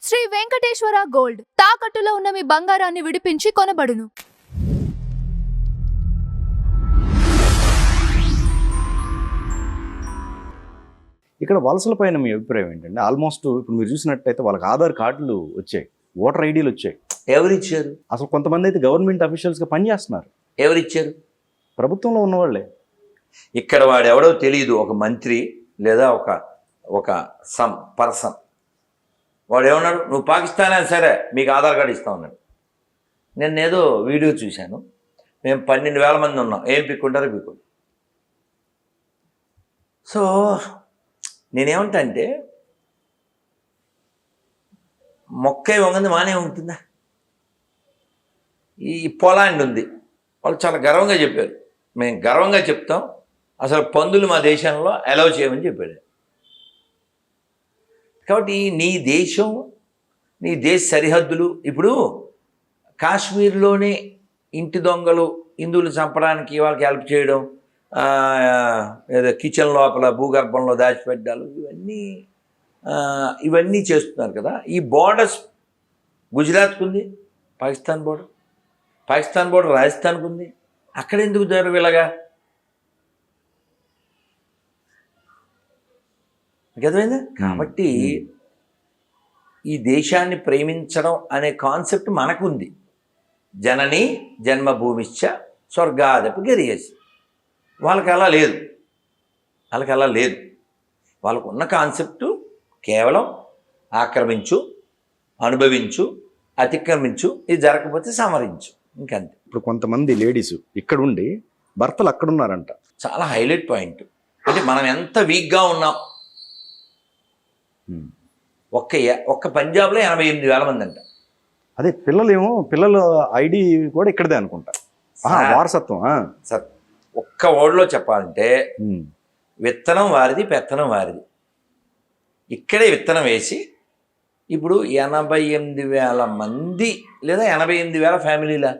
Shri Venkateswara gold తాకట్టులో ఉన్న మీ బంగారాన్ని విడిపించి కొనబడును. ఇక్కడ వలసల పైన మీ అభిప్రాయం ఏంటంటే? ఆల్మోస్ట్ ఇప్పుడు మీరు చూసినట్టయితే వాళ్ళకి ఆధార్ కార్డులు వచ్చాయి, ఓటర్ ఐడీలు వచ్చాయి. ఎవరిచ్చారు? అసలు కొంతమంది అయితే గవర్నమెంట్ అఫీషియల్స్గా పనిచేస్తున్నారు. ఎవరిచ్చారు? ప్రభుత్వంలో ఉన్నవాళ్ళే. ఇక్కడ వాడెవడో తెలియదు, ఒక మంత్రి లేదా ఒక సమ్ పర్సన్. వాడు ఏమన్నాడు, నువ్వు పాకిస్తానే సరే మీకు ఆధార్ కార్డు ఇస్తా ఉన్నాడు. నేను ఏదో వీడియో చూశాను, మేము 12,000 మంది ఉన్నాం, ఏం పిక్కుంటారో పిక్కుంటారు. సో నేనేమంటా అంటే, మొక్క వంగంది మానే ఉంటుందా? ఈ పోలాండ్ ఉంది, వాళ్ళు చాలా గర్వంగా చెప్పారు, మేము గర్వంగా చెప్తాం, అసలు పందులు మా దేశంలో అలౌ చేయమని చెప్పాడు. కాబట్టి నీ దేశం, నీ దేశ సరిహద్దులు, ఇప్పుడు కాశ్మీర్లోనే ఇంటి దొంగలు హిందువులు చంపడానికి వాళ్ళకి హెల్ప్ చేయడం, ఏదో కిచెన్ లోపల భూగర్భంలో దాచిపెట్టాలు, ఇవన్నీ చేస్తున్నారు కదా. ఈ బోర్డర్స్ గుజరాత్కు ఉంది, పాకిస్తాన్ బోర్డర్ రాజస్థాన్కు ఉంది, అక్కడ ఎందుకు జరుగు ఇలాగా? అర్థమైందా? కాబట్టి ఈ దేశాన్ని ప్రేమించడం అనే కాన్సెప్ట్ మనకుంది. జనని జన్మభూమిశ్చ స్వర్గాదపి గరీయసి. వాళ్ళకి అలా లేదు. వాళ్ళకు ఉన్న కాన్సెప్టు కేవలం ఆక్రమించు, అనుభవించు, అతిక్రమించు, ఇది జరగకపోతే సమరించు, ఇంకంతే. ఇప్పుడు కొంతమంది లేడీస్ ఇక్కడ ఉండి భర్తలు అక్కడున్నారంట. చాలా హైలైట్ పాయింట్. అంటే మనం ఎంత వీక్గా ఉన్నాం. ఒక్క పంజాబ్లో 88,000 మంది అంట. అదే పిల్లల ఐడి కూడా ఇక్కడదే అనుకుంటా, వారసత్వం. సార్ ఒక్క ఓడిలో చెప్పాలంటే విత్తనం వారిది, పెత్తనం వారిది. ఇక్కడే విత్తనం వేసి ఇప్పుడు 88,000 మంది లేదా 88,000 ఫ్యామిలీలా,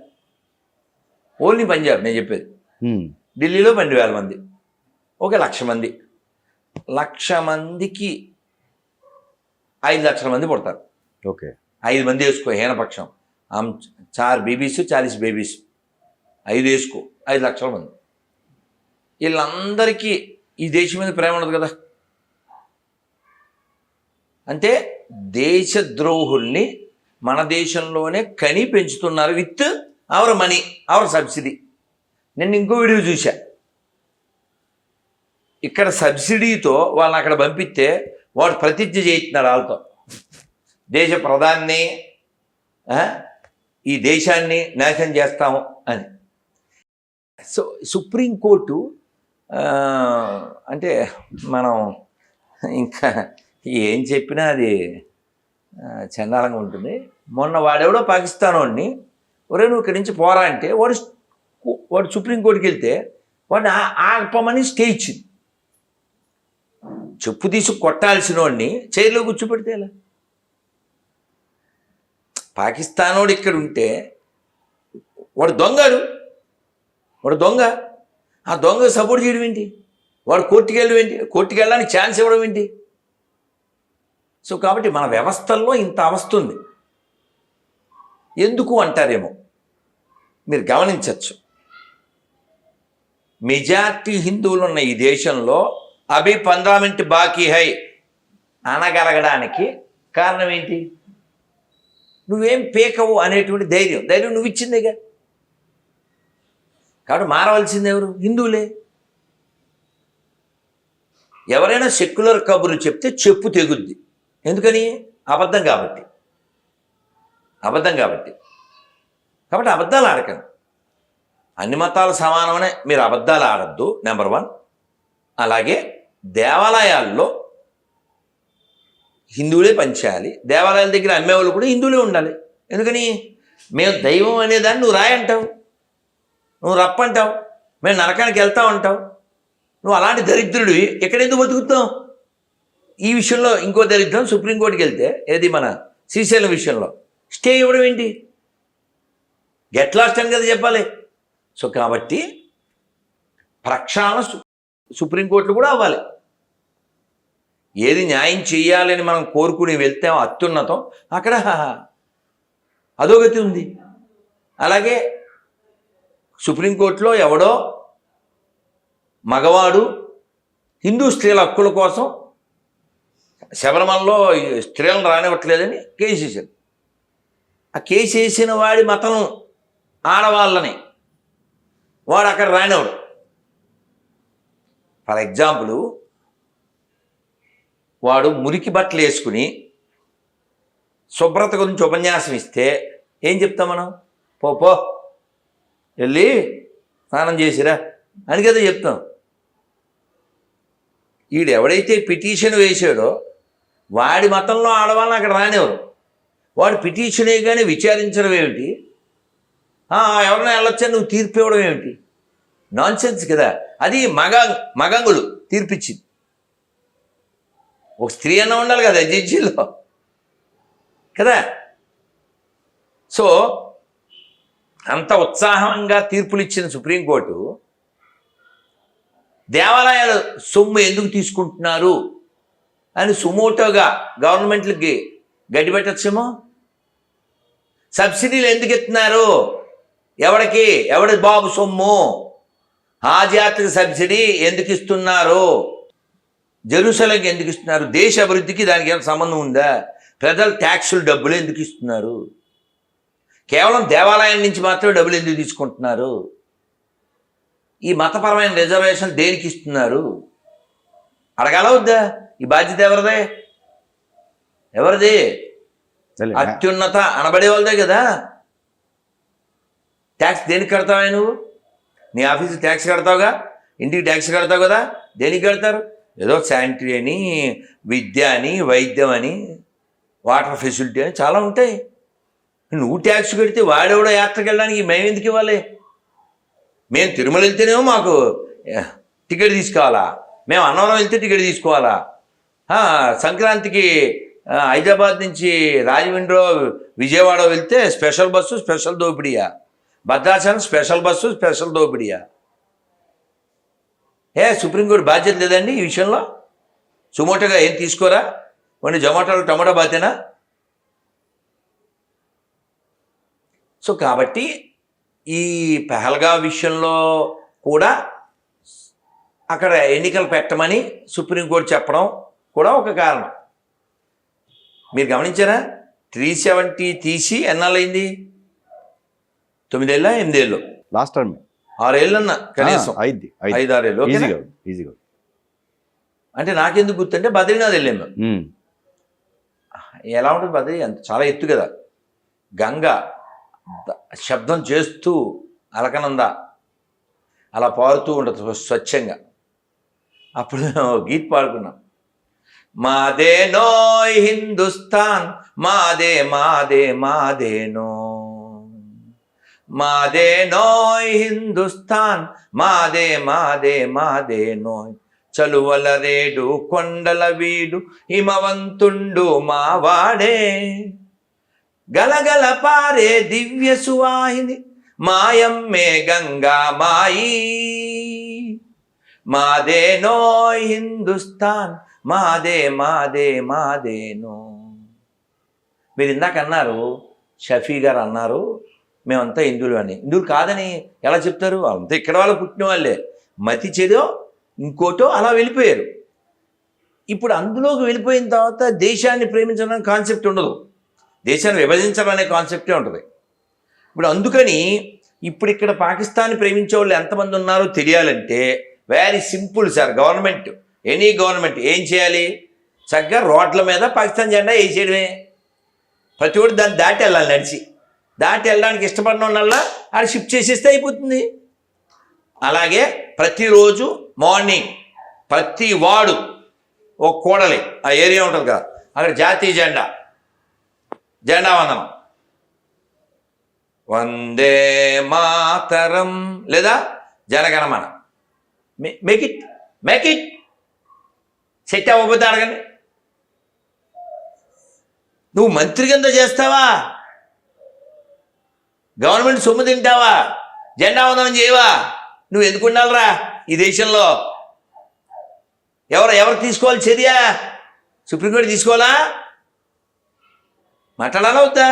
ఓన్లీ పంజాబ్ నేను చెప్పేది. ఢిల్లీలో 12,000 మంది, ఒక 1,00,000 మంది. 1,00,000 మందికి 5 లక్షల మంది పుడతారు. ఓకే, 5 మంది వేసుకో, హీనపక్షం. 4 బేబీస్ 40 బేబీస్, 5 వేసుకో, 5 లక్షల మంది. వీళ్ళందరికీ ఈ దేశం మీద ప్రేమ ఉండదు కదా. అంటే దేశద్రోహుల్ని మన దేశంలోనే కని పెంచుతున్నారు with our money, our subsidy. నేను ఇంకో వీడియో చూసా, ఇక్కడ సబ్సిడీతో వాళ్ళని అక్కడ పంపిస్తే వాడు ప్రతిజ్ఞ చేయిస్తున్నాడు వాళ్ళతో, దేశ ప్రధాన్ని ఈ దేశాన్ని నాశనం చేస్తాము అని. సో సుప్రీంకోర్టు అంటే మనం ఇంకా ఏం చెప్పినా అది చండాలంగా ఉంటుంది. మొన్న వాడెవడో పాకిస్తాన్ వాడిని, ఒరే నువ్వు ఇక్కడి నుంచి పోరా అంటే వాడు సుప్రీంకోర్టుకి వెళ్తే వాడిని ఆపమని స్టే ఇచ్చింది. చెప్పు తీసి కొట్టాల్సిన వాడిని చైర్లో కూర్చోపెడితే ఎలా? పాకిస్తాన్ వాడు ఇక్కడ ఉంటే వాడు దొంగ, ఆ దొంగ సపోర్ట్ చేయడం ఏంటి? వాడు కోర్టుకి వెళ్ళడం ఏంటి? కోర్టుకి వెళ్ళడానికి ఛాన్స్ ఇవ్వడం ఏంటి? సో కాబట్టి మన వ్యవస్థల్లో ఇంత అవస్థ ఉంది. ఎందుకు అంటారేమో, మీరు గమనించవచ్చు. మెజార్టీ హిందువులు ఉన్న ఈ దేశంలో అభి 15 మినిట్ బాకీ హై అనగలగడానికి కారణం ఏంటి? నువ్వేం పీకవు అనేటువంటి ధైర్యం నువ్వు ఇచ్చిందేగా. కాబట్టి మారవలసింది ఎవరు? హిందువులే. ఎవరైనా సెక్యులర్ కబుర్లు చెప్తే చెప్పు తెగుద్ది. ఎందుకని? అబద్ధం కాబట్టి కాబట్టి అబద్ధాలు ఆడకండి. అన్ని మతాలు సమానమనే మీరు అబద్ధాలు ఆడద్దు, నెంబర్ 1. అలాగే దేవాలయాల్లో హిందువులే పనిచేయాలి. దేవాలయాల దగ్గర అమ్మేవాళ్ళు కూడా హిందువులే ఉండాలి. ఎందుకని? మేము దైవం అనేదాన్ని నువ్వు రాయంటావు, నువ్వు రప్పంటావు, మేము నరకానికి వెళ్తావు అంటావు. నువ్వు అలాంటి దరిద్రుడు ఎక్కడెందుకు బతుకుతావు? ఈ విషయంలో ఇంకో దరిద్రం, సుప్రీంకోర్టుకి వెళ్తే ఏది మన శ్రీశైలం విషయంలో స్టే ఇవ్వడం ఏంటి? గెట్ లాస్ట్ అని కదా చెప్పాలి. సో కాబట్టి ప్రక్షాళన సుప్రీంకోర్టులో కూడా అవ్వాలి. ఏది న్యాయం చేయాలని మనం కోరుకుని వెళ్తే అత్యున్నతం, అక్కడ అధోగతి ఉంది. అలాగే సుప్రీంకోర్టులో ఎవడో మగవాడు హిందూ స్త్రీల హక్కుల కోసం శబరిమలలో స్త్రీలను రానివ్వట్లేదని కేసు వేశారు. ఆ కేసు వేసిన వాడి మతం ఆడవాళ్ళని వాడు అక్కడ రానివ్వడు. ఫర్ ఎగ్జాంపుల్, వాడు మురికి బట్టలు వేసుకుని శుభ్రత గురించి ఉపన్యాసం ఇస్తే ఏం చెప్తాం మనం? పో వెళ్ళి స్నానం చేసిరా అని కదా చెప్తాం. వీడు ఎవడైతే పిటిషన్ వేసాడో వాడి మతంలో ఆడవాళ్ళని అక్కడ రానివ్వరు. వాడు పిటిషనే కానీ విచారించడం ఏమిటి? ఎవరైనా వెళ్ళొచ్చా నువ్వు తీర్పు ఇవ్వడం ఏమిటి? నాన్ సెన్స్ కదా. అది మగంగులు తీర్పిచ్చింది. ఒక స్త్రీ అన్న ఉండాలి కదా జడ్జీలో కదా. సో అంత ఉత్సాహంగా తీర్పులు ఇచ్చిన సుప్రీంకోర్టు దేవాలయాలు సొమ్ము ఎందుకు తీసుకుంటున్నారు అని సుమోటోగా గవర్నమెంట్లకి గడ్డి పెట్టచ్చేమో. సబ్సిడీలు ఎందుకు ఇస్తున్నారు? ఎవడి బాబు సొమ్ము? ఆధ్యాత్మిక సబ్సిడీ ఎందుకు ఇస్తున్నారు? జెరూసలంకి ఎందుకు ఇస్తున్నారు? దేశ అభివృద్ధికి దానికి ఏమైనా సంబంధం ఉందా? ప్రజలు ట్యాక్సులు డబ్బులు ఎందుకు ఇస్తున్నారు? కేవలం దేవాలయం నుంచి మాత్రమే డబ్బులు ఎందుకు తీసుకుంటున్నారు? ఈ మతపరమైన రిజర్వేషన్ దేనికి ఇస్తున్నారు? అడగాల వద్దా? ఈ బాధ్యత ఎవరిది? అత్యున్నత అనబడే వాళ్ళదే కదా. ట్యాక్స్ దేనికి కడతావా నువ్వు? నీ ఆఫీసు ట్యాక్స్ కడతావుగా, ఇంటికి ట్యాక్స్ కడతావు కదా. దేనికి కడతారు? ఏదో శానిటరీ అని, విద్య అని, వైద్యం అని, వాటర్ ఫెసిలిటీ అని చాలా ఉంటాయి. నువ్వు ట్యాక్స్ కడితే వాడెవడో యాత్రకు వెళ్ళడానికి మేము ఎందుకు ఇవ్వాలి? మేము తిరుమల వెళ్తేనేమో మాకు టికెట్ తీసుకోవాలా, మేము అన్నవరం వెళ్తే టికెట్ తీసుకోవాలా, సంక్రాంతికి హైదరాబాద్ నుంచి రాజమండ్రి విజయవాడ వెళ్తే స్పెషల్ బస్సు స్పెషల్ దోపిడియా, భద్రాచలం స్పెషల్ బస్సు స్పెషల్ దోపిడియా? సుప్రీంకోర్టు బాధ్యత లేదండి ఈ విషయంలో? సుమోటోగా ఏం తీసుకోరా? కొన్ని జొమాటోలో టమాటో బాతేనా? సో కాబట్టి ఈ పెహల్గా విషయంలో కూడా అక్కడ ఎన్నికలు పెట్టమని సుప్రీంకోర్టు చెప్పడం కూడా ఒక కారణం. మీరు గమనించారా? 370 తీసి ఎన్నాళ్ళైంది? 9 ఏళ్ళ 8 ఏళ్ళు? లాస్ట్ టైం 6 ఏళ్ళన్నా కనీసం, 5-6 ఏళ్ళు. ఈజీగా. అంటే నాకెందుకు గుర్తుంటే బద్రీనాథ్ వెళ్ళాం మేము. ఎలా ఉంటుంది బద్రీ? అంత చాలా ఎత్తు కదా. గంగ శబ్దం చేస్తూ అలకనంద అలా పారుతూ ఉంటుంది స్వచ్ఛంగా. అప్పుడు గీత్ పాడుకున్నాం, మాదే నోయ్ హిందుస్థాన్, మాదే మాదే మాదేనో, మాదే నోయ్ హిందుస్థాన్, మాదే మాదే మాదేనోయ్, చలువల రేడు కొండల వీడు హిమవంతుండు మావాడే, గలగల పారే దివ్య సువాహిని మాయమ్మే గంగా మాయి, మాదే నోయ్ హిందుస్థాన్, మాదే మాదే మాదేనో. మీరు ఇందాక అన్నారు, షఫీ గారు అన్నారు మేమంతా హిందువులు అని. హిందువులు కాదని ఎలా చెప్తారు? అంతా ఇక్కడ వాళ్ళు పుట్టిన వాళ్ళే, మతి చెదో ఇంకోటో అలా వెళ్ళిపోయారు. ఇప్పుడు అందులోకి వెళ్ళిపోయిన తర్వాత దేశాన్ని ప్రేమించడం కాన్సెప్ట్ ఉండదు, దేశాన్ని విభజించడం అనే కాన్సెప్టే ఉంటుంది. ఇప్పుడు అందుకని ఇప్పుడు ఇక్కడ పాకిస్తాన్ని ప్రేమించే వాళ్ళు ఎంతమంది ఉన్నారో తెలియాలంటే very simple sir. Government, any government ఏం చేయాలి? చక్కగా రోడ్ల మీద పాకిస్తాన్ జెండా వేసేయడమే. ప్రతి ఒక్కటి దాన్ని దాటి వెళ్ళాలి, నడిచి దాటి వెళ్ళడానికి ఇష్టపడిన వాళ్ళ అది షిఫ్ట్ చేసేస్తే అయిపోతుంది. అలాగే ప్రతిరోజు మార్నింగ్ ప్రతి వార్డు ఒక కూడలి ఆ ఏరియా ఉంటుంది కదా, అక్కడ జాతీయ జెండా వందనం, వందే మాతరం లేదా జనగణమన. మేక్ ఇట్ సెట్ అవ్వకపోతే అడగండి. నువ్వు మంత్రి కింద చేస్తావా? గవర్నమెంట్ సొమ్ము తింటావా? జెండా వందనం చేయవా? నువ్వు ఎందుకు ఉండాలిరా ఈ దేశంలో? ఎవరు తీసుకోవాలి చర్య? సుప్రీంకోర్టు తీసుకోవాలా? మాట్లాడాలా వద్దా?